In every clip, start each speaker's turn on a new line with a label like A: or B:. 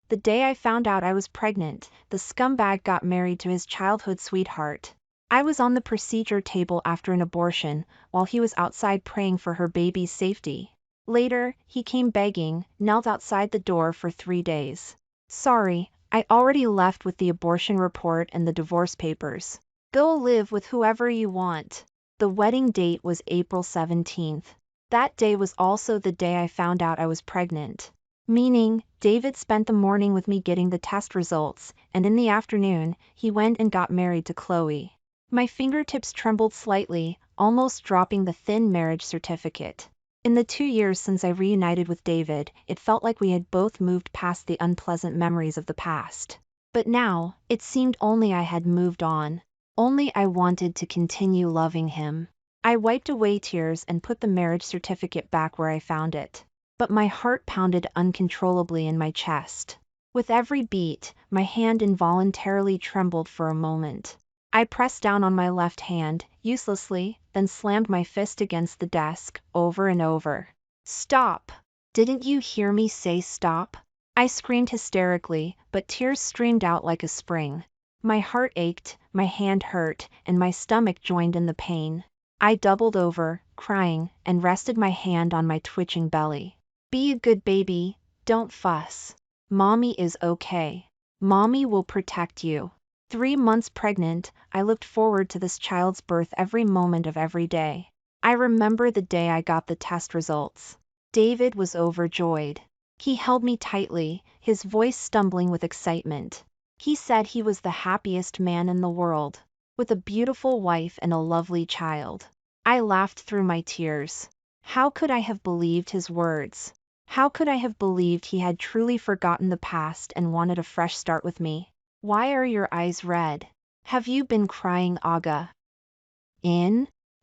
A: The day I found out I was pregnant, the scumbag got married to his childhood sweetheart. I was on the procedure table after an abortion, while he was outside praying for her baby's safety. Later, he came begging, knelt outside the door for 3 days. Sorry, I already left with the abortion report and the divorce papers. Go live with whoever you want. The wedding date was April 17th. That day was also the day I found out I was pregnant. Meaning, David spent the morning with me getting the test results, and in the afternoon, he went and got married to Chloe. My fingertips trembled slightly, almost dropping the thin marriage certificate. In the 2 years since I reunited with David, it felt like we had both moved past the unpleasant memories of the past. But now, it seemed only I had moved on. Only I wanted to continue loving him. I wiped away tears and put the marriage certificate back where I found it. But my heart pounded uncontrollably in my chest. With every beat, my hand involuntarily trembled for a moment. I pressed down on my left hand, uselessly, then slammed my fist against the desk, over and over. Stop! Didn't you hear me say stop? I screamed hysterically, but tears streamed out like a spring. My heart ached, my hand hurt, and my stomach joined in the pain. I doubled over, crying, and rested my hand on my twitching belly. Be a good baby, don't fuss. Mommy is okay. Mommy will protect you. 3 months pregnant, I looked forward to this child's birth every moment of every day. I remember the day I got the test results. David was overjoyed. He held me tightly, his voice stumbling with excitement. He said he was the happiest man in the world, with a beautiful wife and a lovely child. I laughed through my tears. How could I have believed his words? How could I have believed he had truly forgotten the past and wanted a fresh start with me? Why are your eyes red? Have you been crying, Aga?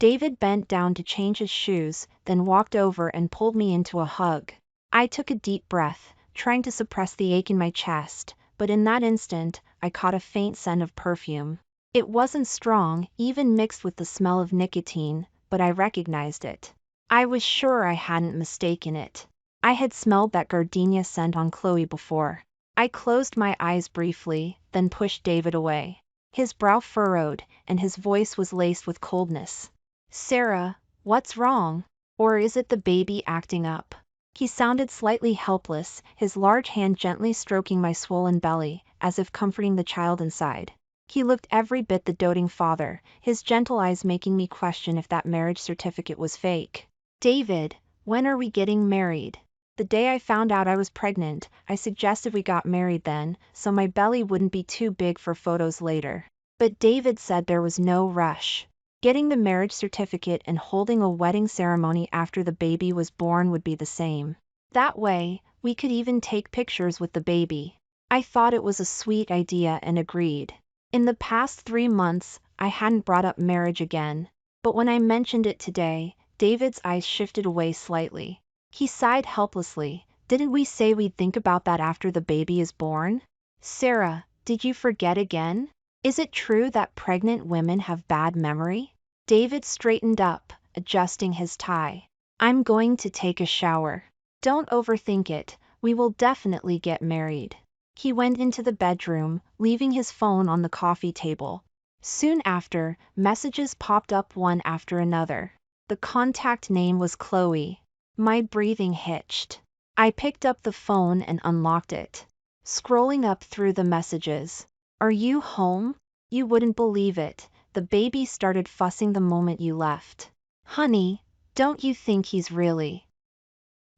A: David bent down to change his shoes, then walked over and pulled me into a hug. I took a deep breath, trying to suppress the ache in my chest, but in that instant, I caught a faint scent of perfume. It wasn't strong, even mixed with the smell of nicotine, but I recognized it. I was sure I hadn't mistaken it. I had smelled that gardenia scent on Chloe before. I closed my eyes briefly, then pushed David away. His brow furrowed, and his voice was laced with coldness. Sarah, what's wrong? Or is it the baby acting up? He sounded slightly helpless, his large hand gently stroking my swollen belly, as if comforting the child inside. He looked every bit the doting father, his gentle eyes making me question if that marriage certificate was fake. David, when are we getting married? The day I found out I was pregnant, I suggested we got married then, so my belly wouldn't be too big for photos later. But David said there was no rush. Getting the marriage certificate and holding a wedding ceremony after the baby was born would be the same. That way, we could even take pictures with the baby. I thought it was a sweet idea and agreed. In the past 3 months, I hadn't brought up marriage again. But when I mentioned it today, David's eyes shifted away slightly. He sighed helplessly. Didn't we say we'd think about that after the baby is born? Sarah, did you forget again? Is it true that pregnant women have bad memory? David straightened up, adjusting his tie. I'm going to take a shower. Don't overthink it, we will definitely get married. He went into the bedroom, leaving his phone on the coffee table. Soon after, messages popped up one after another. The contact name was Chloe. My breathing hitched. I picked up the phone and unlocked it. Scrolling up through the messages. Are you home? You wouldn't believe it. The baby started fussing the moment you left. Honey, don't you think he's really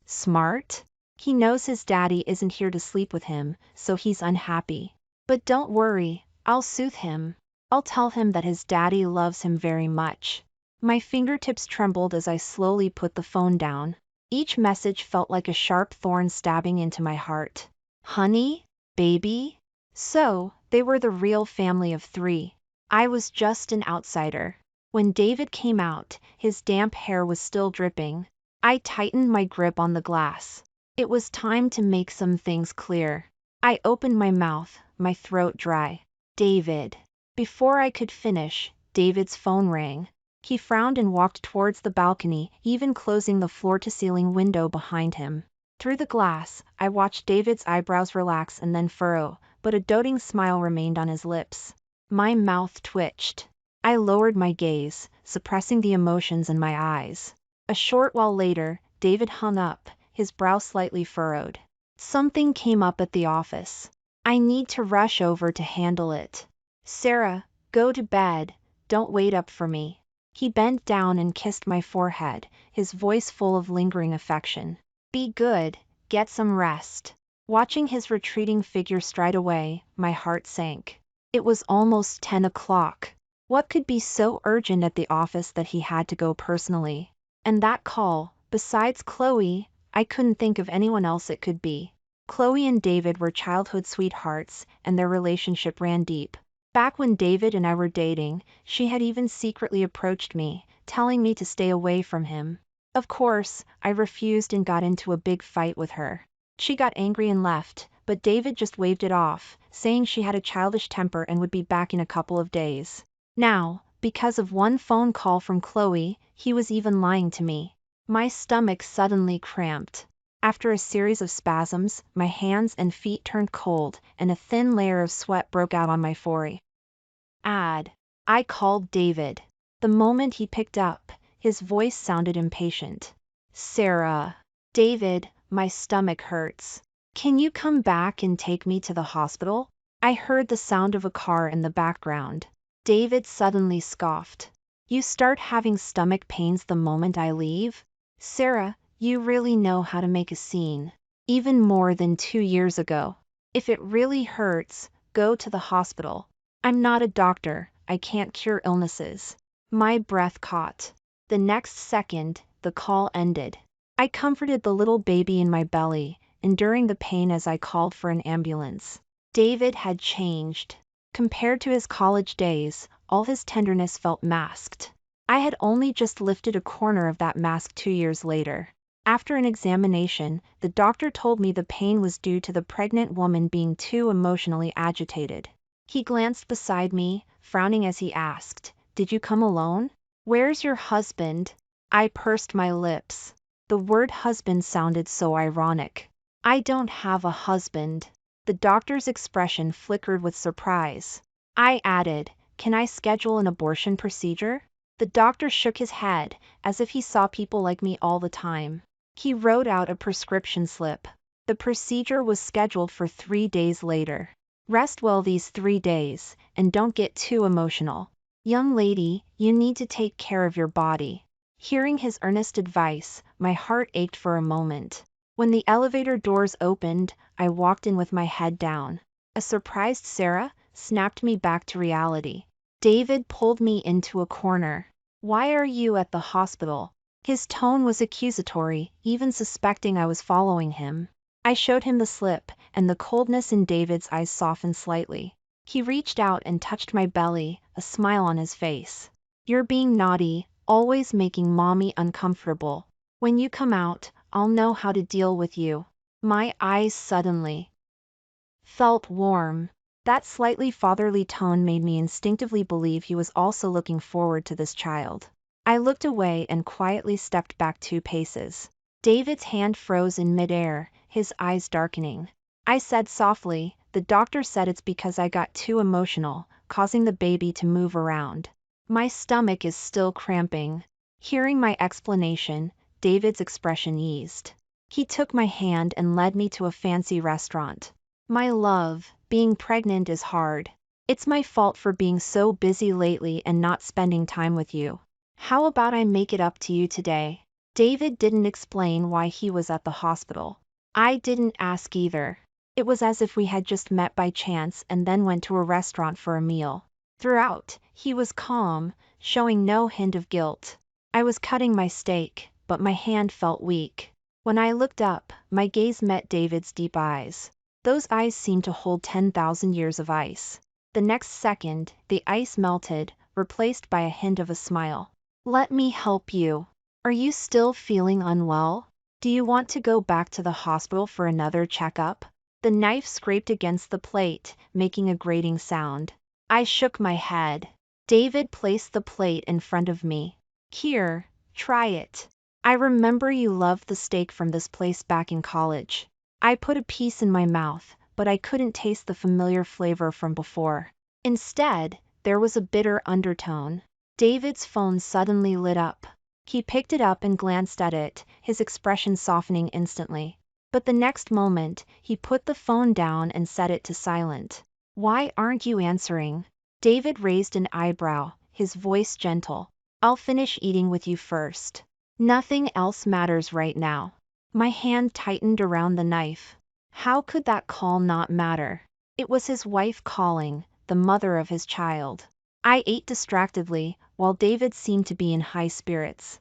A: smart? He knows his daddy isn't here to sleep with him, so he's unhappy. But don't worry, I'll soothe him. I'll tell him that his daddy loves him very much. My fingertips trembled as I slowly put the phone down. Each message felt like a sharp thorn stabbing into my heart. Honey? Baby? So, they were the real family of 3. I was just an outsider. When David came out, his damp hair was still dripping. I tightened my grip on the glass. It was time to make some things clear. I opened my mouth, my throat dry. David. Before I could finish, David's phone rang. He frowned and walked towards the balcony, even closing the floor-to-ceiling window behind him. Through the glass, I watched David's eyebrows relax and then furrow, but a doting smile remained on his lips. My mouth twitched. I lowered my gaze, suppressing the emotions in my eyes. A short while later, David hung up, his brow slightly furrowed. Something came up at the office. I need to rush over to handle it. Sarah, go to bed, don't wait up for me. He bent down and kissed my forehead, his voice full of lingering affection. Be good, get some rest. Watching his retreating figure stride away, my heart sank. It was almost 10 o'clock. What could be so urgent at the office that he had to go personally? And that call, besides Chloe, I couldn't think of anyone else it could be. Chloe and David were childhood sweethearts, and their relationship ran deep. Back when David and I were dating, she had even secretly approached me, telling me to stay away from him. Of course, I refused and got into a big fight with her. She got angry and left, but David just waved it off, saying she had a childish temper and would be back in a couple of days. Now, because of one phone call from Chloe, he was even lying to me. My stomach suddenly cramped. After a series of spasms, my hands and feet turned cold, and a thin layer of sweat broke out on my forehead. I called David. The moment he picked up, his voice sounded impatient. Sarah. David, my stomach hurts. Can you come back and take me to the hospital? I heard the sound of a car in the background. David suddenly scoffed. You start having stomach pains the moment I leave? Sarah, you really know how to make a scene. Even more than 2 years ago. If it really hurts, go to the hospital. I'm not a doctor, I can't cure illnesses. My breath caught. The next second, the call ended. I comforted the little baby in my belly, enduring the pain as I called for an ambulance. David had changed. Compared to his college days, all his tenderness felt masked. I had only just lifted a corner of that mask 2 years later. After an examination, the doctor told me the pain was due to the pregnant woman being too emotionally agitated. He glanced beside me, frowning as he asked, Did you come alone? Where's your husband? I pursed my lips. The word husband sounded so ironic. I don't have a husband. The doctor's expression flickered with surprise. I added, Can I schedule an abortion procedure? The doctor shook his head, as if he saw people like me all the time. He wrote out a prescription slip. The procedure was scheduled for 3 days later. Rest well these 3 days, and don't get too emotional. Young lady, you need to take care of your body. Hearing his earnest advice, my heart ached for a moment. When the elevator doors opened, I walked in with my head down. A surprised Sarah snapped me back to reality. David pulled me into a corner. Why are you at the hospital? His tone was accusatory, even suspecting I was following him. I showed him the slip, and the coldness in David's eyes softened slightly. He reached out and touched my belly, a smile on his face. You're being naughty, always making mommy uncomfortable. When you come out, I'll know how to deal with you. My eyes suddenly felt warm. That slightly fatherly tone made me instinctively believe he was also looking forward to this child. I looked away and quietly stepped back 2 paces. David's hand froze in midair, his eyes darkening. I said softly, The doctor said it's because I got too emotional, causing the baby to move around. My stomach is still cramping. Hearing my explanation, David's expression eased. He took my hand and led me to a fancy restaurant. My love, being pregnant is hard. It's my fault for being so busy lately and not spending time with you. How about I make it up to you today? David didn't explain why he was at the hospital. I didn't ask either. It was as if we had just met by chance and then went to a restaurant for a meal. Throughout, he was calm, showing no hint of guilt. I was cutting my steak, but my hand felt weak. When I looked up, my gaze met David's deep eyes. Those eyes seemed to hold 10,000 years of ice. The next second, the ice melted, replaced by a hint of a smile. Let me help you. Are you still feeling unwell? Do you want to go back to the hospital for another checkup? The knife scraped against the plate, making a grating sound. I shook my head. David placed the plate in front of me. Here, try it. I remember you loved the steak from this place back in college. I put a piece in my mouth, but I couldn't taste the familiar flavor from before. Instead, there was a bitter undertone. David's phone suddenly lit up. He picked it up and glanced at it, his expression softening instantly. But the next moment, he put the phone down and set it to silent. Why aren't you answering? David raised an eyebrow, his voice gentle. I'll finish eating with you first. Nothing else matters right now. My hand tightened around the knife. How could that call not matter? It was his wife calling, the mother of his child. I ate distractedly, while David seemed to be in high spirits.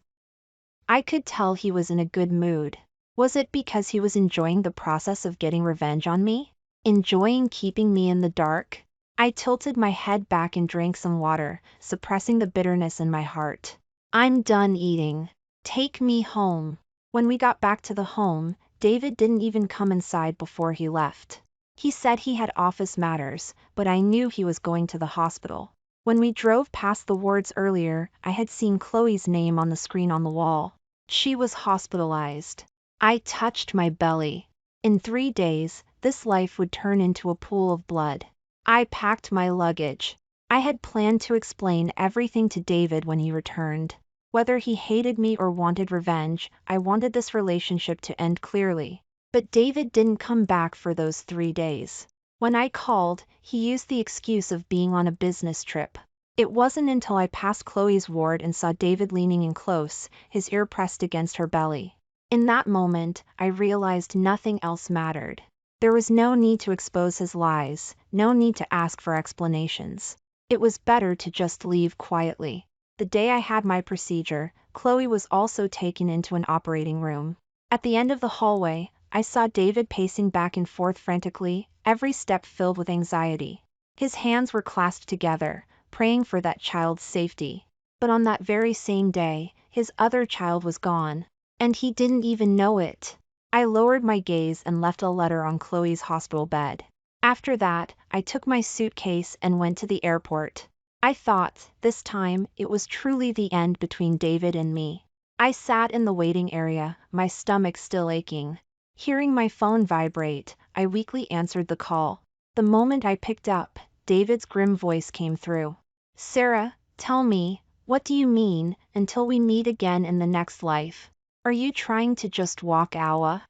A: I could tell he was in a good mood. Was it because he was enjoying the process of getting revenge on me? Enjoying keeping me in the dark? I tilted my head back and drank some water, suppressing the bitterness in my heart. I'm done eating. Take me home. When we got back to the home, David didn't even come inside before he left. He said he had office matters, but I knew he was going to the hospital. When we drove past the wards earlier, I had seen Chloe's name on the screen on the wall. She was hospitalized. I touched my belly. In 3 days, this life would turn into a pool of blood. I packed my luggage. I had planned to explain everything to David when he returned. Whether he hated me or wanted revenge, I wanted this relationship to end clearly. But David didn't come back for those 3 days. When I called, he used the excuse of being on a business trip. It wasn't until I passed Chloe's ward and saw David leaning in close, his ear pressed against her belly. In that moment, I realized nothing else mattered. There was no need to expose his lies, no need to ask for explanations. It was better to just leave quietly. The day I had my procedure, Chloe was also taken into an operating room. At the end of the hallway, I saw David pacing back and forth frantically, every step filled with anxiety. His hands were clasped together, praying for that child's safety. But on that very same day, his other child was gone. And he didn't even know it. I lowered my gaze and left a letter on Chloe's hospital bed. After that, I took my suitcase and went to the airport. I thought, this time, it was truly the end between David and me. I sat in the waiting area, my stomach still aching. Hearing my phone vibrate, I weakly answered the call. The moment I picked up, David's grim voice came through. Sarah, tell me, what do you mean, until we meet again in the next life? Are you trying to just walk out?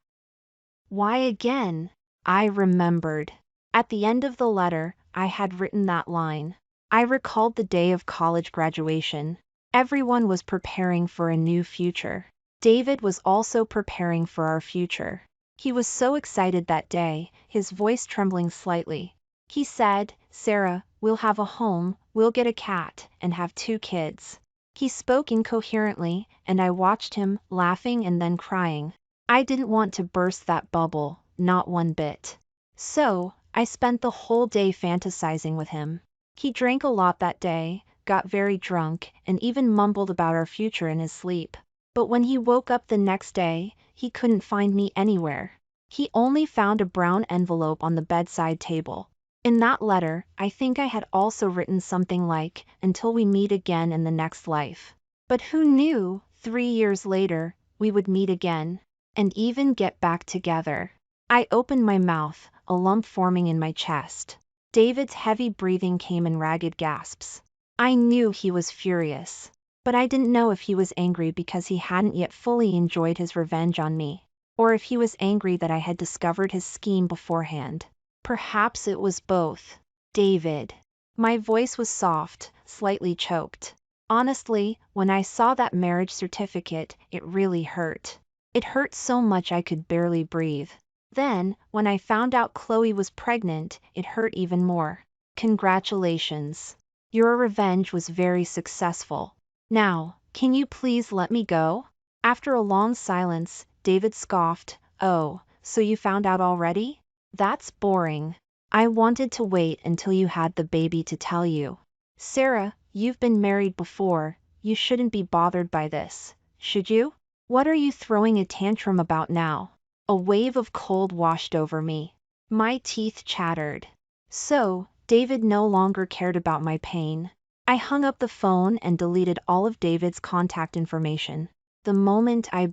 A: Why again? I remembered. At the end of the letter, I had written that line. I recalled the day of college graduation. Everyone was preparing for a new future. David was also preparing for our future. He was so excited that day, his voice trembling slightly. He said, Sarah, we'll have a home, we'll get a cat, and have 2 kids. He spoke incoherently, and I watched him, laughing and then crying. I didn't want to burst that bubble, not one bit. So, I spent the whole day fantasizing with him. He drank a lot that day, got very drunk, and even mumbled about our future in his sleep. But when he woke up the next day, he couldn't find me anywhere. He only found a brown envelope on the bedside table. In that letter, I think I had also written something like, until we meet again in the next life. But who knew, 3 years later, we would meet again, and even get back together. I opened my mouth, a lump forming in my chest. David's heavy breathing came in ragged gasps. I knew he was furious. But I didn't know if he was angry because he hadn't yet fully enjoyed his revenge on me, or if he was angry that I had discovered his scheme beforehand. Perhaps it was both. David. My voice was soft, slightly choked. Honestly, when I saw that marriage certificate, it really hurt. It hurt so much I could barely breathe. Then, when I found out Chloe was pregnant, it hurt even more. Congratulations. Your revenge was very successful. Now, can you please let me go? After a long silence, David scoffed, Oh, so you found out already? That's boring. I wanted to wait until you had the baby to tell you. Sarah, you've been married before, you shouldn't be bothered by this, should you? What are you throwing a tantrum about now? A wave of cold washed over me. My teeth chattered. So, David no longer cared about my pain. I hung up the phone and deleted all of David's contact information. The moment I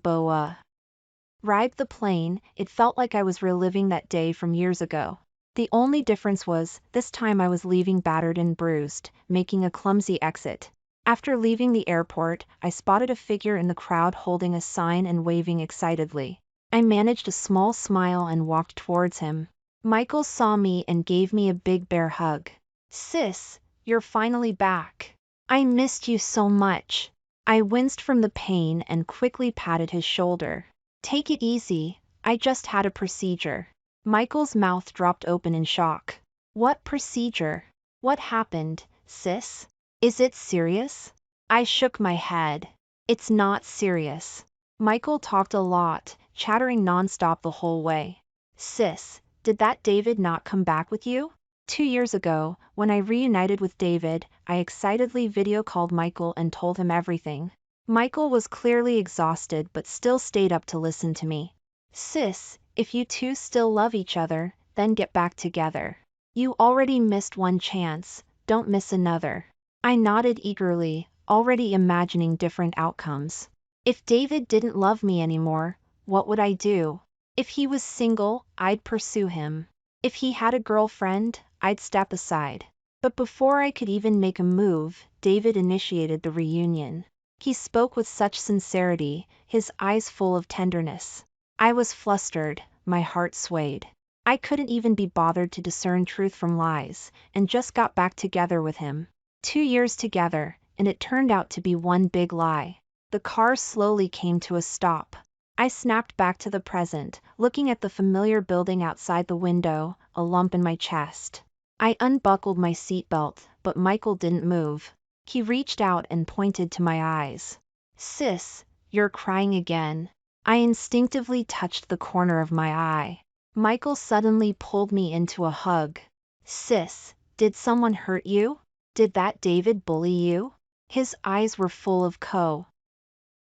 A: arrived the plane, it felt like I was reliving that day from years ago. The only difference was, this time I was leaving battered and bruised, making a clumsy exit. After leaving the airport, I spotted a figure in the crowd holding a sign and waving excitedly. I managed a small smile and walked towards him. Michael saw me and gave me a big bear hug. "Sis, you're finally back. I missed you so much." I winced from the pain and quickly patted his shoulder. "Take it easy, I just had a procedure." Michael's mouth dropped open in shock. "What procedure? What happened, sis? Is it serious?" I shook my head. "It's not serious." Michael talked a lot, chattering nonstop the whole way. "Sis, did that David not come back with you?" 2 years ago, when I reunited with David, I excitedly video called Michael and told him everything. Michael was clearly exhausted but still stayed up to listen to me. "Sis, if you two still love each other, then get back together. You already missed one chance, don't miss another." I nodded eagerly, already imagining different outcomes. If David didn't love me anymore, what would I do? If he was single, I'd pursue him. If he had a girlfriend, I'd step aside. But before I could even make a move, David initiated the reunion. He spoke with such sincerity, his eyes full of tenderness. I was flustered, my heart swayed. I couldn't even be bothered to discern truth from lies, and just got back together with him. 2 years together, and it turned out to be one big lie. The car slowly came to a stop. I snapped back to the present, looking at the familiar building outside the window, a lump in my chest. I unbuckled my seatbelt, but Michael didn't move. He reached out and pointed to my eyes. "Sis, you're crying again." I instinctively touched the corner of my eye. Michael suddenly pulled me into a hug. "Sis, did someone hurt you? Did that David bully you?" His eyes were full of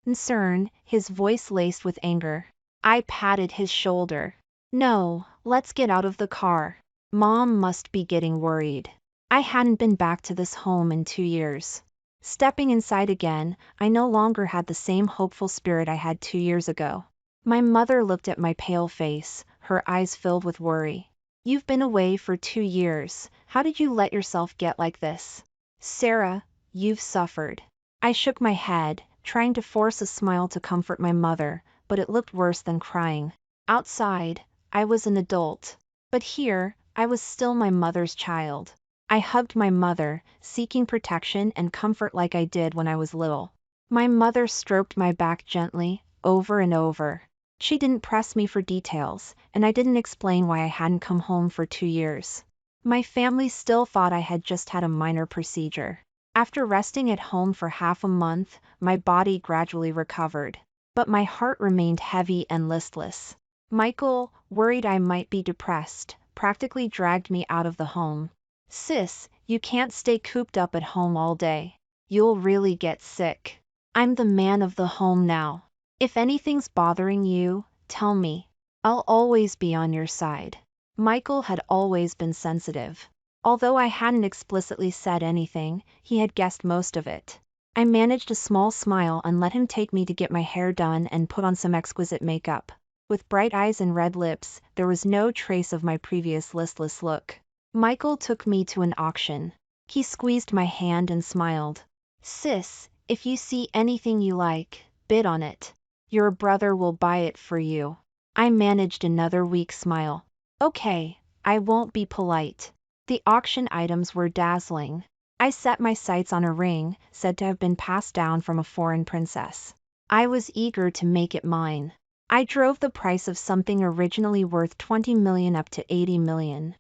A: concern, his voice laced with anger. I patted his shoulder. "No, let's get out of the car. Mom must be getting worried." I hadn't been back to this home in 2 years. Stepping inside again, I no longer had the same hopeful spirit I had 2 years ago. My mother looked at my pale face, her eyes filled with worry. "You've been away for 2 years, how did you let yourself get like this? Sarah, you've suffered." I shook my head, trying to force a smile to comfort my mother, but it looked worse than crying. Outside, I was an adult. But here, I was still my mother's child. I hugged my mother, seeking protection and comfort like I did when I was little. My mother stroked my back gently, over and over. She didn't press me for details, and I didn't explain why I hadn't come home for 2 years. My family still thought I had just had a minor procedure. After resting at home for half a month, my body gradually recovered. But my heart remained heavy and listless. Michael, worried I might be depressed, practically dragged me out of the home. "Sis, you can't stay cooped up at home all day. You'll really get sick. I'm the man of the home now. If anything's bothering you, tell me. I'll always be on your side." Michael had always been sensitive. Although I hadn't explicitly said anything, he had guessed most of it. I managed a small smile and let him take me to get my hair done and put on some exquisite makeup. With bright eyes and red lips, there was no trace of my previous listless look. Michael took me to an auction. He squeezed my hand and smiled. "Sis, if you see anything you like, bid on it. Your brother will buy it for you." I managed another weak smile. "Okay, I won't be polite." The auction items were dazzling. I set my sights on a ring, said to have been passed down from a foreign princess. I was eager to make it mine. I drove the price of something originally worth 20 million up to 80 million.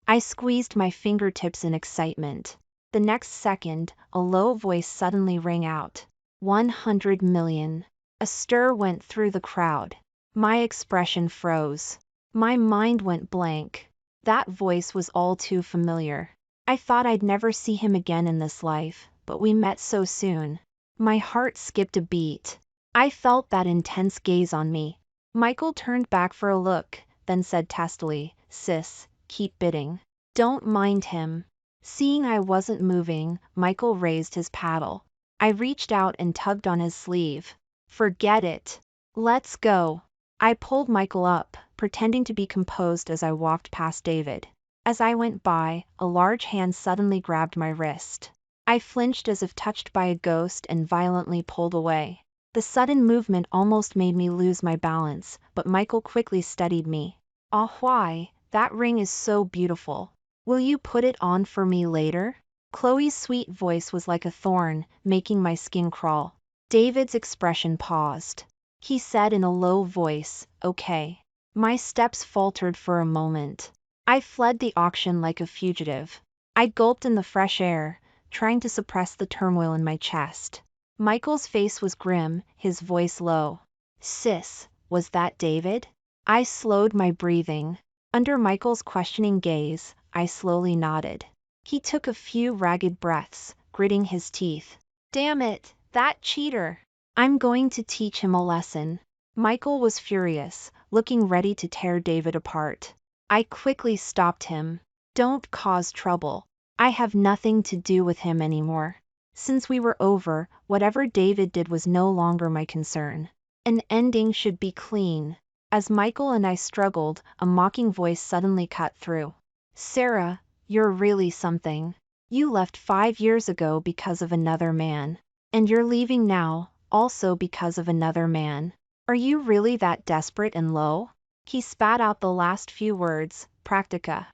A: I squeezed my fingertips in excitement. The next second, a low voice suddenly rang out. 100 million. A stir went through the crowd. My expression froze. My mind went blank. That voice was all too familiar. I thought I'd never see him again in this life, but we met so soon. My heart skipped a beat. I felt that intense gaze on me. Michael turned back for a look, then said testily, "Sis, keep bidding. Don't mind him." Seeing I wasn't moving, Michael raised his paddle. I reached out and tugged on his sleeve. Forget it. Let's go. I pulled Michael up, pretending to be composed as I walked past David. As I went by, a large hand suddenly grabbed my wrist. I flinched as if touched by a ghost and violently pulled away. The sudden movement almost made me lose my balance, but Michael quickly steadied me. "Ah, why, that ring is so beautiful. Will you put it on for me later?" Chloe's sweet voice was like a thorn, making my skin crawl. David's expression paused. He said in a low voice, "Okay." My steps faltered for a moment. I fled the auction like a fugitive. I gulped in the fresh air, trying to suppress the turmoil in my chest. Michael's face was grim, his voice low. "Sis, was that David?" I slowed my breathing. Under Michael's questioning gaze, I slowly nodded. He took a few ragged breaths, gritting his teeth. "Damn it, that cheater! I'm going to teach him a lesson." Michael was furious, looking ready to tear David apart. I quickly stopped him. "Don't cause trouble. I have nothing to do with him anymore. Since we were over, whatever David did was no longer my concern. An ending should be clean." As Michael and I struggled, a mocking voice suddenly cut through. "Sarah, you're really something. You left 5 years ago because of another man. And you're leaving now, also because of another man. Are you really that desperate and low?" He spat out the last few words, "Practica."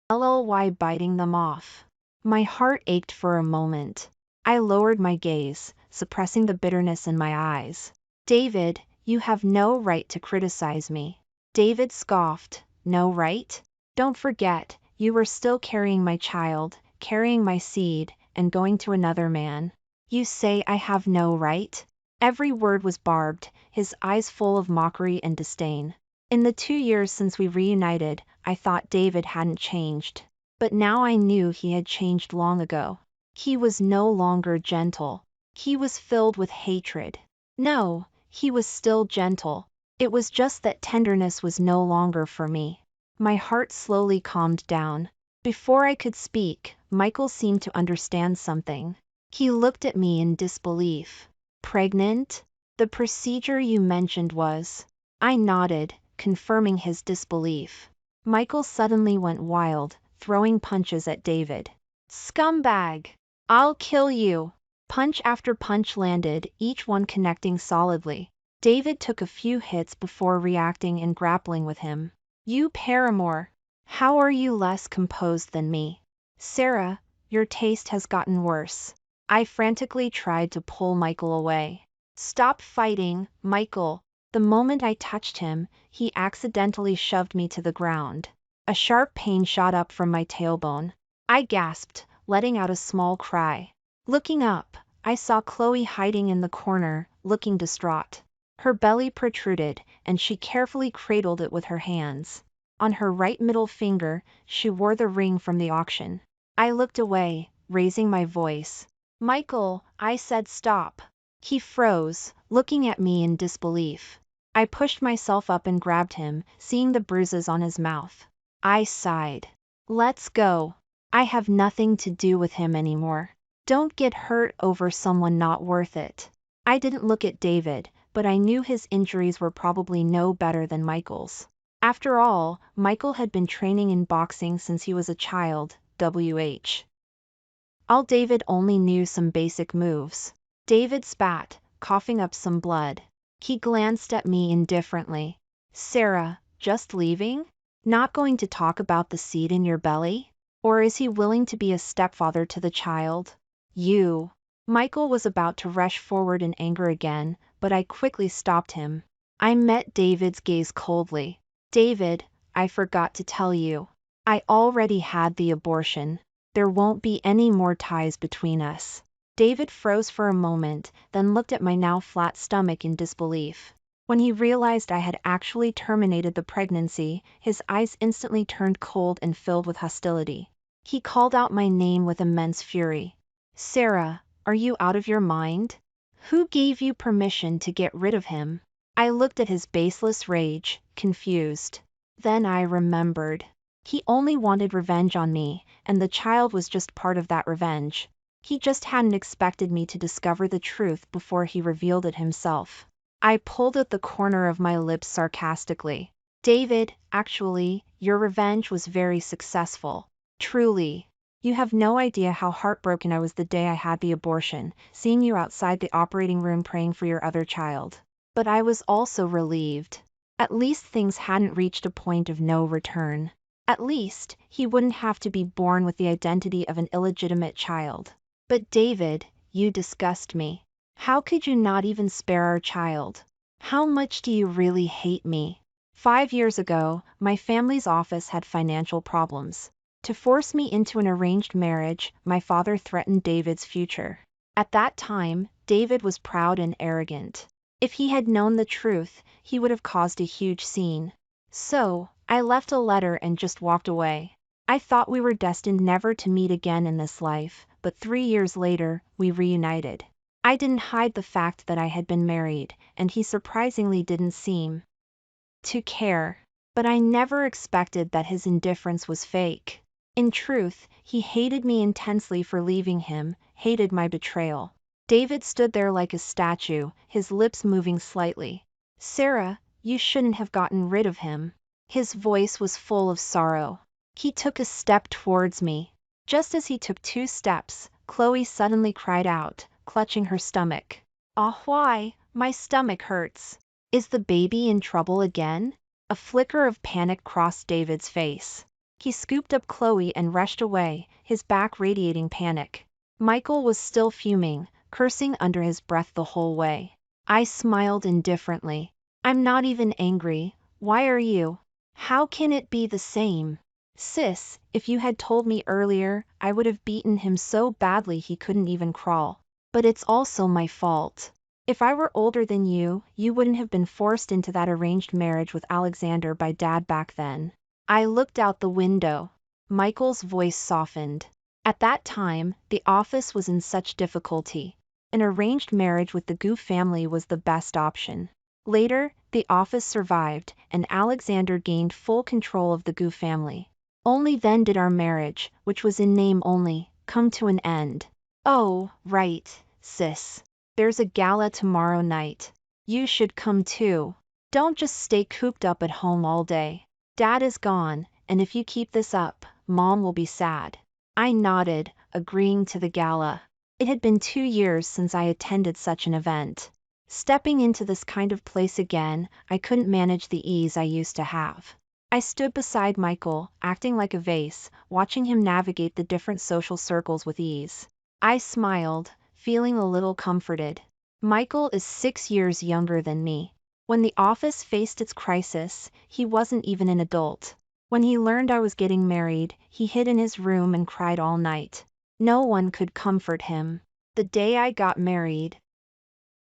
A: LLY, biting them off. My heart ached for a moment. I lowered my gaze, suppressing the bitterness in my eyes. "David, you have no right to criticize me." David scoffed. "No right? Don't forget, you were still carrying my child, carrying my seed, and going to another man. You say I have no right?" Every word was barbed, his eyes full of mockery and disdain. In the 2 years since we reunited, I thought David hadn't changed. But now I knew he had changed long ago. He was no longer gentle. He was filled with hatred. No, he was still gentle. It was just that tenderness was no longer for me. My heart slowly calmed down. Before I could speak, Michael seemed to understand something. He looked at me in disbelief. "Pregnant? The procedure you mentioned was..." I nodded, confirming his disbelief. Michael suddenly went wild, throwing punches at David. "Scumbag! I'll kill you!" Punch after punch landed, each one connecting solidly. David took a few hits before reacting and grappling with him. "You paramour! How are you less composed than me? Sarah, your taste has gotten worse." I frantically tried to pull Michael away. "Stop fighting, Michael." The moment I touched him, he accidentally shoved me to the ground. A sharp pain shot up from my tailbone. I gasped, letting out a small cry. Looking up, I saw Chloe hiding in the corner, looking distraught. Her belly protruded, and she carefully cradled it with her hands. On her right middle finger, she wore the ring from the auction. I looked away, raising my voice. "Michael," I said, "stop." He froze, looking at me in disbelief. I pushed myself up and grabbed him, seeing the bruises on his mouth. I sighed. "Let's go. I have nothing to do with him anymore. Don't get hurt over someone not worth it." I didn't look at David, but I knew his injuries were probably no better than Michael's. After all, Michael had been training in boxing since he was a child, all David only knew some basic moves. David spat, coughing up some blood. He glanced at me indifferently. "Sarah, just leaving? Not going to talk about the seed in your belly? Or is he willing to be a stepfather to the child?" "You..." Michael was about to rush forward in anger again, but I quickly stopped him. I met David's gaze coldly. "David, I forgot to tell you. I already had the abortion. There won't be any more ties between us." David froze for a moment, then looked at my now flat stomach in disbelief. When he realized I had actually terminated the pregnancy, his eyes instantly turned cold and filled with hostility. He called out my name with immense fury. "Sarah, are you out of your mind? Who gave you permission to get rid of him?" I looked at his baseless rage, confused. Then I remembered. He only wanted revenge on me, and the child was just part of that revenge. He just hadn't expected me to discover the truth before he revealed it himself. I pulled at the corner of my lips sarcastically. David, actually, your revenge was very successful. Truly. You have no idea how heartbroken I was the day I had the abortion, seeing you outside the operating room praying for your other child. But I was also relieved. At least things hadn't reached a point of no return. At least, he wouldn't have to be born with the identity of an illegitimate child. But David, you disgust me. How could you not even spare our child? How much do you really hate me? 5 years ago, my family's office had financial problems. To force me into an arranged marriage, my father threatened David's future. At that time, David was proud and arrogant. If he had known the truth, he would have caused a huge scene. So, I left a letter and just walked away. I thought we were destined never to meet again in this life, but 3 years later, we reunited. I didn't hide the fact that I had been married, and he surprisingly didn't seem to care. But I never expected that his indifference was fake. In truth, he hated me intensely for leaving him, hated my betrayal. David stood there like a statue, his lips moving slightly. Sarah, you shouldn't have gotten rid of him. His voice was full of sorrow. He took a step towards me. Just as he took 2 steps, Chloe suddenly cried out, clutching her stomach. Ah, why? My stomach hurts. Is the baby in trouble again? A flicker of panic crossed David's face. He scooped up Chloe and rushed away, his back radiating panic. Michael was still fuming, cursing under his breath the whole way. I smiled indifferently. I'm not even angry. Why are you? How can it be the same? Sis, if you had told me earlier, I would have beaten him so badly he couldn't even crawl. But it's also my fault. If I were older than you wouldn't have been forced into that arranged marriage with Alexander by Dad back then. I looked out the window. Michael's voice softened. At that time, the office was in such difficulty. An arranged marriage with the Gu family was the best option. Later, the office survived, and Alexander gained full control of the Gu family. Only then did our marriage, which was in name only, come to an end. Oh, right, sis. There's a gala tomorrow night. You should come too. Don't just stay cooped up at home all day. Dad is gone, and if you keep this up, Mom will be sad. I nodded, agreeing to the gala. It had been 2 years since I attended such an event. Stepping into this kind of place again, I couldn't manage the ease I used to have. I stood beside Michael, acting like a vase, watching him navigate the different social circles with ease. I smiled, feeling a little comforted. Michael is 6 years younger than me. When the office faced its crisis, he wasn't even an adult. When he learned I was getting married, he hid in his room and cried all night. No one could comfort him. The day I got married,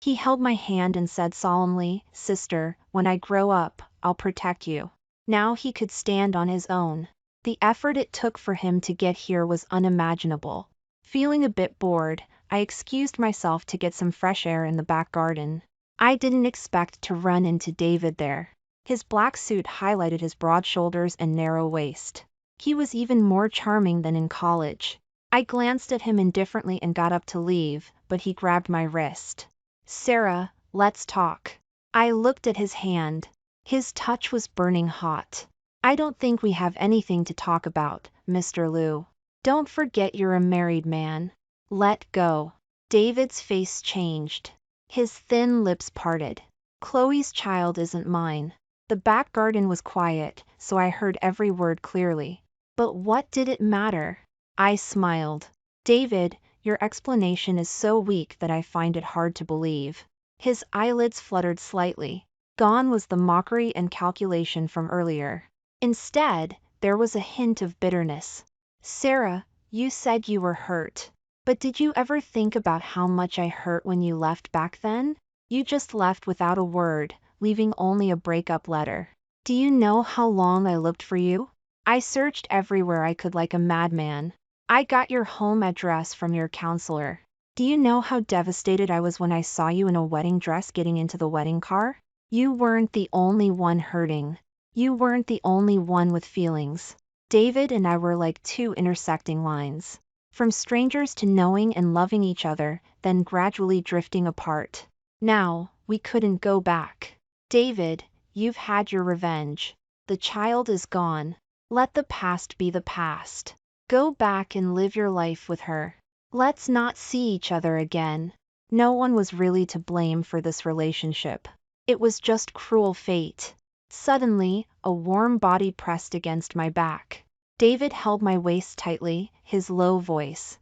A: he held my hand and said solemnly, "Sister, when I grow up, I'll protect you." Now he could stand on his own. The effort it took for him to get here was unimaginable. Feeling a bit bored, I excused myself to get some fresh air in the back garden. I didn't expect to run into David there. His black suit highlighted his broad shoulders and narrow waist. He was even more charming than in college. I glanced at him indifferently and got up to leave, but he grabbed my wrist. "Sarah, let's talk." I looked at his hand. His touch was burning hot. "I don't think we have anything to talk about, Mr. Liu. Don't forget you're a married man. Let go." David's face changed. His thin lips parted. "Chloe's child isn't mine." The back garden was quiet, so I heard every word clearly. But what did it matter? I smiled. "David, your explanation is so weak that I find it hard to believe." His eyelids fluttered slightly. Gone was the mockery and calculation from earlier. Instead, there was a hint of bitterness. "Sarah, you said you were hurt. But did you ever think about how much I hurt when you left back then? You just left without a word, leaving only a breakup letter. Do you know how long I looked for you? I searched everywhere I could like a madman. I got your home address from your counselor. Do you know how devastated I was when I saw you in a wedding dress getting into the wedding car? You weren't the only one hurting. You weren't the only one with feelings. David and I were like 2 intersecting lines. From strangers to knowing and loving each other, then gradually drifting apart. Now, we couldn't go back. David, you've had your revenge. The child is gone. Let the past be the past. Go back and live your life with her. Let's not see each other again. No one was really to blame for this relationship. It was just cruel fate. Suddenly, a warm body pressed against my back. David held my waist tightly, his low voice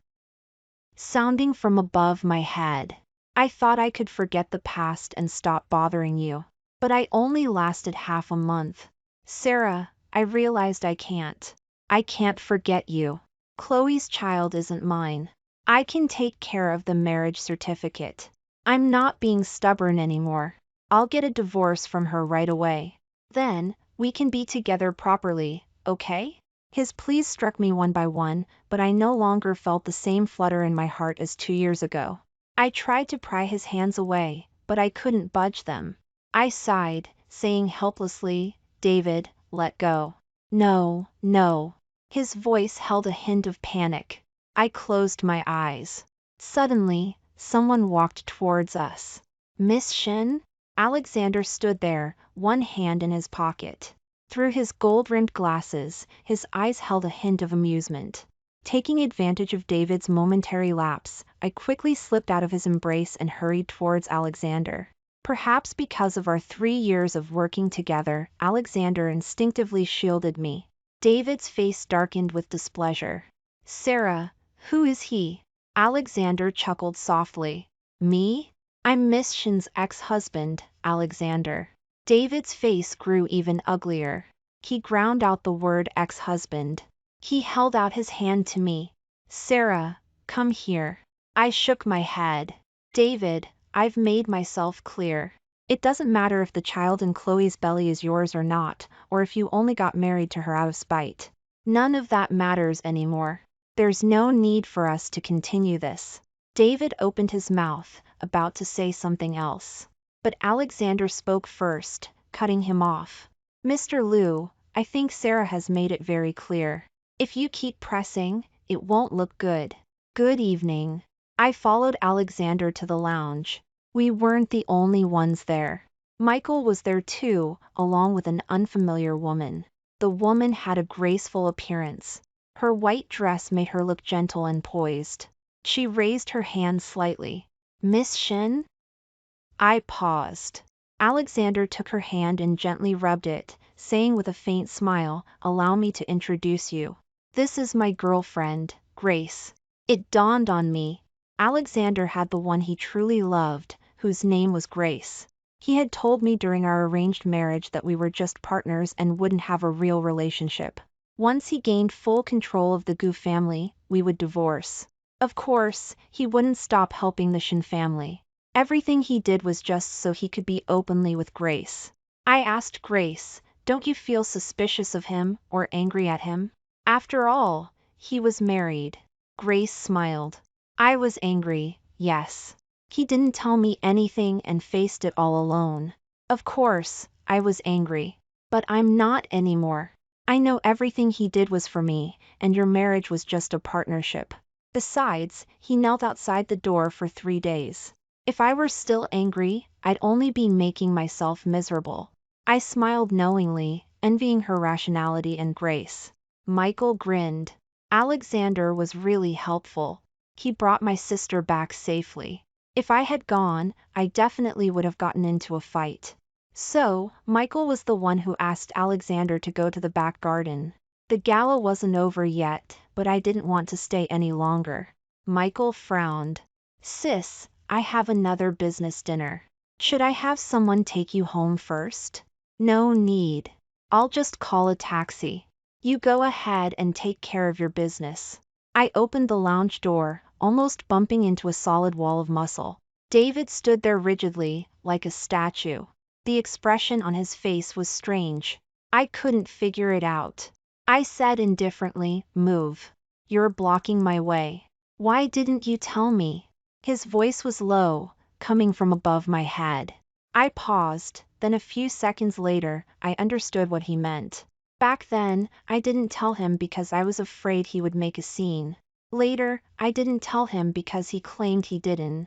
A: sounding from above my head. I thought I could forget the past and stop bothering you. But I only lasted half a month. Sarah, I realized I can't. I can't forget you. Chloe's child isn't mine. I can take care of the marriage certificate. I'm not being stubborn anymore. I'll get a divorce from her right away. Then, we can be together properly, okay? His pleas struck me one by one, but I no longer felt the same flutter in my heart as 2 years ago. I tried to pry his hands away, but I couldn't budge them. I sighed, saying helplessly, David, let go. No, no. His voice held a hint of panic. I closed my eyes. Suddenly, someone walked towards us. Miss Shin? Alexander stood there, one hand in his pocket. Through his gold-rimmed glasses, his eyes held a hint of amusement. Taking advantage of David's momentary lapse, I quickly slipped out of his embrace and hurried towards Alexander. Perhaps because of our 3 years of working together, Alexander instinctively shielded me. David's face darkened with displeasure. Sarah, who is he? Alexander chuckled softly. Me? I'm Miss Shin's ex-husband, Alexander. David's face grew even uglier. He ground out the word ex-husband. He held out his hand to me. Sarah, come here. I shook my head. David, I've made myself clear. It doesn't matter if the child in Chloe's belly is yours or not, or if you only got married to her out of spite. None of that matters anymore. There's no need for us to continue this. David opened his mouth, about to say something else. But Alexander spoke first, cutting him off. Mr. Liu, I think Sarah has made it very clear. If you keep pressing, it won't look good. Good evening. I followed Alexander to the lounge. We weren't the only ones there. Michael was there too, along with an unfamiliar woman. The woman had a graceful appearance. Her white dress made her look gentle and poised. She raised her hand slightly. Miss Shin? I paused. Alexander took her hand and gently rubbed it, saying with a faint smile, allow me to introduce you. This is my girlfriend, Grace. It dawned on me. Alexander had the one he truly loved, whose name was Grace. He had told me during our arranged marriage that we were just partners and wouldn't have a real relationship. Once he gained full control of the Gu family, we would divorce. Of course, he wouldn't stop helping the Shin family. Everything he did was just so he could be openly with Grace. I asked Grace, don't you feel suspicious of him or angry at him? After all, he was married. Grace smiled. I was angry, yes. He didn't tell me anything and faced it all alone. Of course, I was angry. But I'm not anymore. I know everything he did was for me, and your marriage was just a partnership. Besides, he knelt outside the door for 3 days. If I were still angry, I'd only be making myself miserable. I smiled knowingly, envying her rationality and grace. Michael grinned. Alexander was really helpful. He brought my sister back safely. If I had gone, I definitely would have gotten into a fight. So, Michael was the one who asked Alexander to go to the back garden. The gala wasn't over yet, but I didn't want to stay any longer. Michael frowned. Sis, I have another business dinner. Should I have someone take you home first? No need. I'll just call a taxi. You go ahead and take care of your business. I opened the lounge door, almost bumping into a solid wall of muscle. David stood there rigidly, like a statue. The expression on his face was strange. I couldn't figure it out. I said indifferently, move. You're blocking my way. Why didn't you tell me? His voice was low, coming from above my head. I paused, then a few seconds later, I understood what he meant. Back then, I didn't tell him because I was afraid he would make a scene. Later, I didn't tell him because he claimed he didn't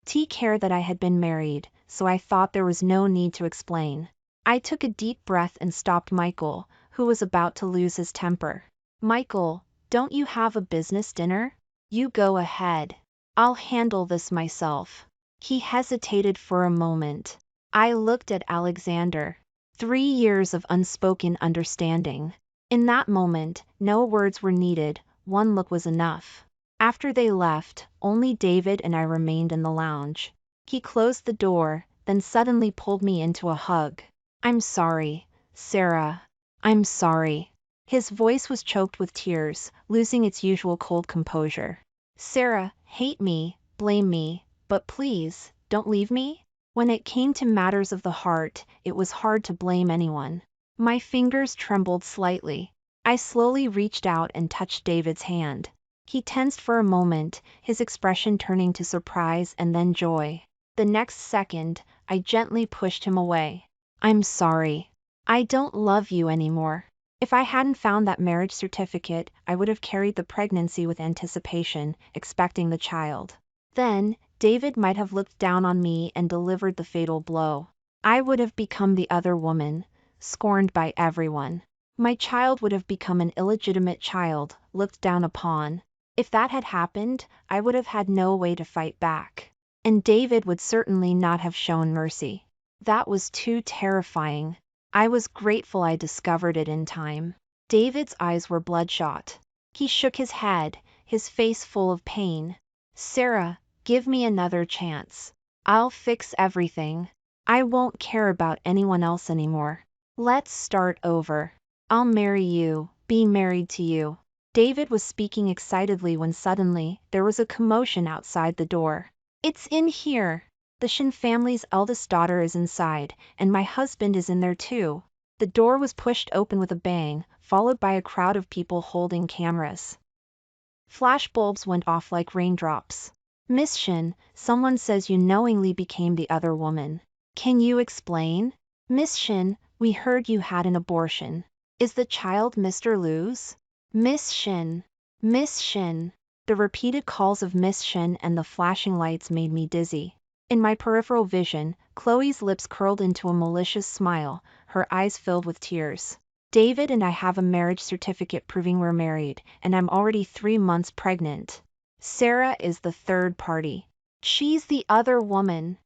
A: take care that I had been married, so I thought there was no need to explain. I took a deep breath and stopped Michael, who was about to lose his temper. Michael, don't you have a business dinner? You go ahead. I'll handle this myself. He hesitated for a moment. I looked at Alexander. 3 years of unspoken understanding. In that moment, no words were needed, one look was enough. After they left, only David and I remained in the lounge. He closed the door, then suddenly pulled me into a hug. I'm sorry, Sarah. I'm sorry. His voice was choked with tears, losing its usual cold composure. Sarah, hate me, blame me, but please, don't leave me? When it came to matters of the heart, it was hard to blame anyone. My fingers trembled slightly. I slowly reached out and touched David's hand. He tensed for a moment, his expression turning to surprise and then joy. The next second, I gently pushed him away. I'm sorry. I don't love you anymore. If I hadn't found that marriage certificate, I would have carried the pregnancy with anticipation, expecting the child. Then, David might have looked down on me and delivered the fatal blow. I would have become the other woman, scorned by everyone. My child would have become an illegitimate child, looked down upon. If that had happened, I would have had no way to fight back. And David would certainly not have shown mercy. That was too terrifying. I was grateful I discovered it in time. David's eyes were bloodshot. He shook his head, his face full of pain. Sarah, give me another chance. I'll fix everything. I won't care about anyone else anymore. Let's start over. I'll marry you, be married to you. David was speaking excitedly when suddenly, there was a commotion outside the door. It's in here. The Shin family's eldest daughter is inside, and my husband is in there too. The door was pushed open with a bang, followed by a crowd of people holding cameras. Flashbulbs went off like raindrops. Miss Shin, someone says you knowingly became the other woman. Can you explain? Miss Shin, we heard you had an abortion. Is the child Mr. Liu's? Miss Shin. Miss Shin. The repeated calls of Miss Shin and the flashing lights made me dizzy. In my peripheral vision, Chloe's lips curled into a malicious smile, her eyes filled with tears. David and I have a marriage certificate proving we're married, and I'm already 3 months pregnant. Sarah is the third party. She's the other woman.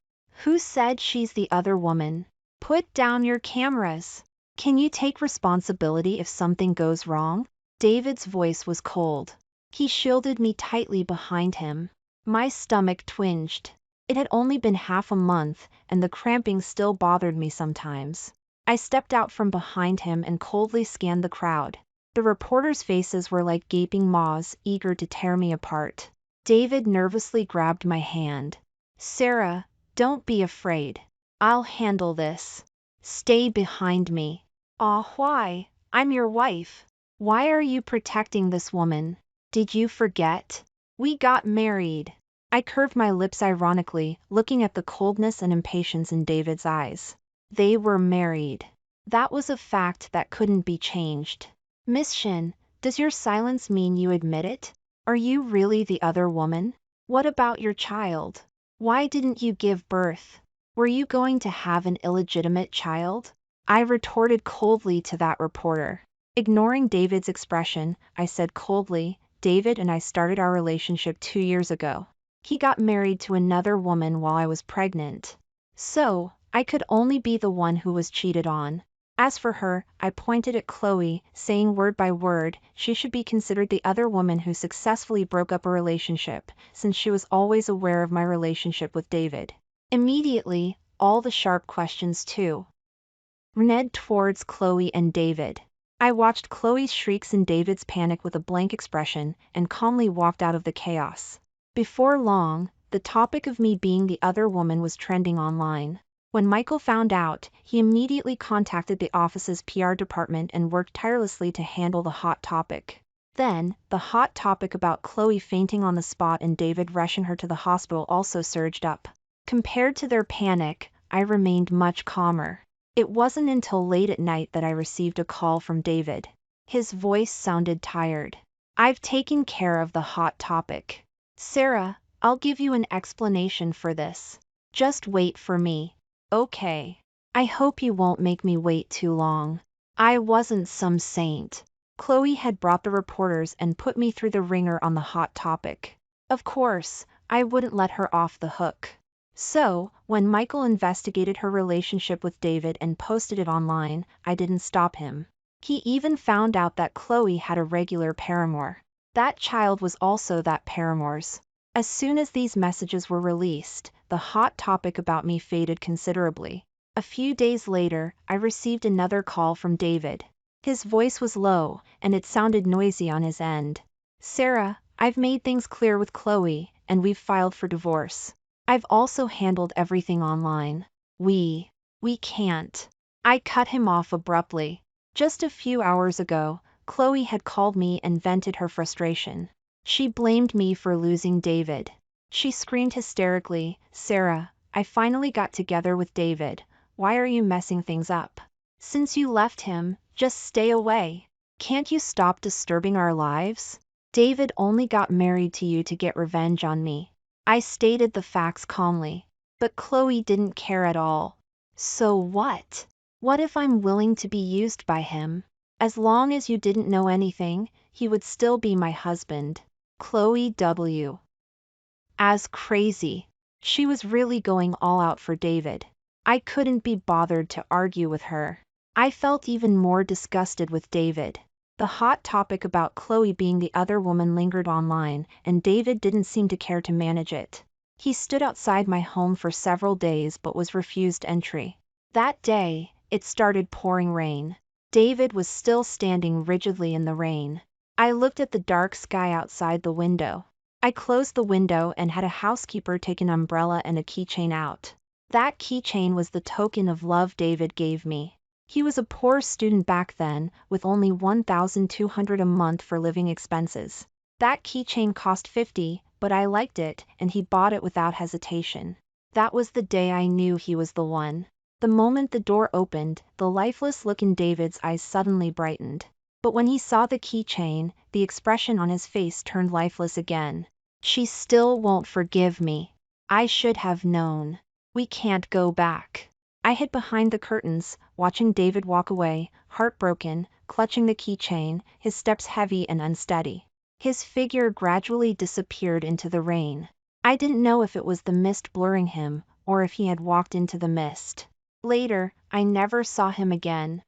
A: Who said she's the other woman? Put down your cameras. Can you take responsibility if something goes wrong? David's voice was cold. He shielded me tightly behind him. My stomach twinged. It had only been half a month, and the cramping still bothered me sometimes. I stepped out from behind him and coldly scanned the crowd. The reporters' faces were like gaping maws, eager to tear me apart. David nervously grabbed my hand. Sarah, don't be afraid. I'll handle this. Stay behind me. Why? I'm your wife. Why are you protecting this woman? Did you forget? We got married. I curved my lips ironically, looking at the coldness and impatience in David's eyes. They were married. That was a fact that couldn't be changed. Miss Shin, does your silence mean you admit it? Are you really the other woman? What about your child? Why didn't you give birth? Were you going to have an illegitimate child? I retorted coldly to that reporter. Ignoring David's expression, I said coldly, David and I started our relationship 2 years ago. He got married to another woman while I was pregnant. So, I could only be the one who was cheated on. As for her, I pointed at Chloe, saying word by word, she should be considered the other woman who successfully broke up a relationship, since she was always aware of my relationship with David. Immediately, all the sharp questions too. Rened towards Chloe and David. I watched Chloe's shrieks and David's panic with a blank expression, and calmly walked out of the chaos. Before long, the topic of me being the other woman was trending online. When Michael found out, he immediately contacted the office's PR department and worked tirelessly to handle the hot topic. Then, the hot topic about Chloe fainting on the spot and David rushing her to the hospital also surged up. Compared to their panic, I remained much calmer. It wasn't until late at night that I received a call from David. His voice sounded tired. I've taken care of the hot topic. Sarah, I'll give you an explanation for this. Just wait for me. Okay. I hope you won't make me wait too long. I wasn't some saint. Chloe had brought the reporters and put me through the ringer on the hot topic. Of course, I wouldn't let her off the hook. So, when Michael investigated her relationship with David and posted it online, I didn't stop him. He even found out that Chloe had a regular paramour. That child was also that paramour's. As soon as these messages were released, the hot topic about me faded considerably. A few days later, I received another call from David. His voice was low, and it sounded noisy on his end. Sarah, I've made things clear with Chloe, and we've filed for divorce. I've also handled everything online. We can't. I cut him off abruptly. Just a few hours ago, Chloe had called me and vented her frustration. She blamed me for losing David. She screamed hysterically, Sarah, I finally got together with David. Why are you messing things up? Since you left him, just stay away. Can't you stop disturbing our lives? David only got married to you to get revenge on me. I stated the facts calmly. But Chloe didn't care at all. So what? What if I'm willing to be used by him? As long as you didn't know anything, he would still be my husband. Chloe W. As crazy. She was really going all out for David. I couldn't be bothered to argue with her. I felt even more disgusted with David. The hot topic about Chloe being the other woman lingered online, and David didn't seem to care to manage it. He stood outside my home for several days but was refused entry. That day, it started pouring rain. David was still standing rigidly in the rain. I looked at the dark sky outside the window. I closed the window and had a housekeeper take an umbrella and a keychain out. That keychain was the token of love David gave me. He was a poor student back then, with only $1,200 a month for living expenses. That keychain cost $50, but I liked it, and he bought it without hesitation. That was the day I knew he was the one. The moment the door opened, the lifeless look in David's eyes suddenly brightened. But when he saw the keychain, the expression on his face turned lifeless again. She still won't forgive me. I should have known. We can't go back. I hid behind the curtains, watching David walk away, heartbroken, clutching the keychain, his steps heavy and unsteady. His figure gradually disappeared into the rain. I didn't know if it was the mist blurring him, or if he had walked into the mist. Later, I never saw him again.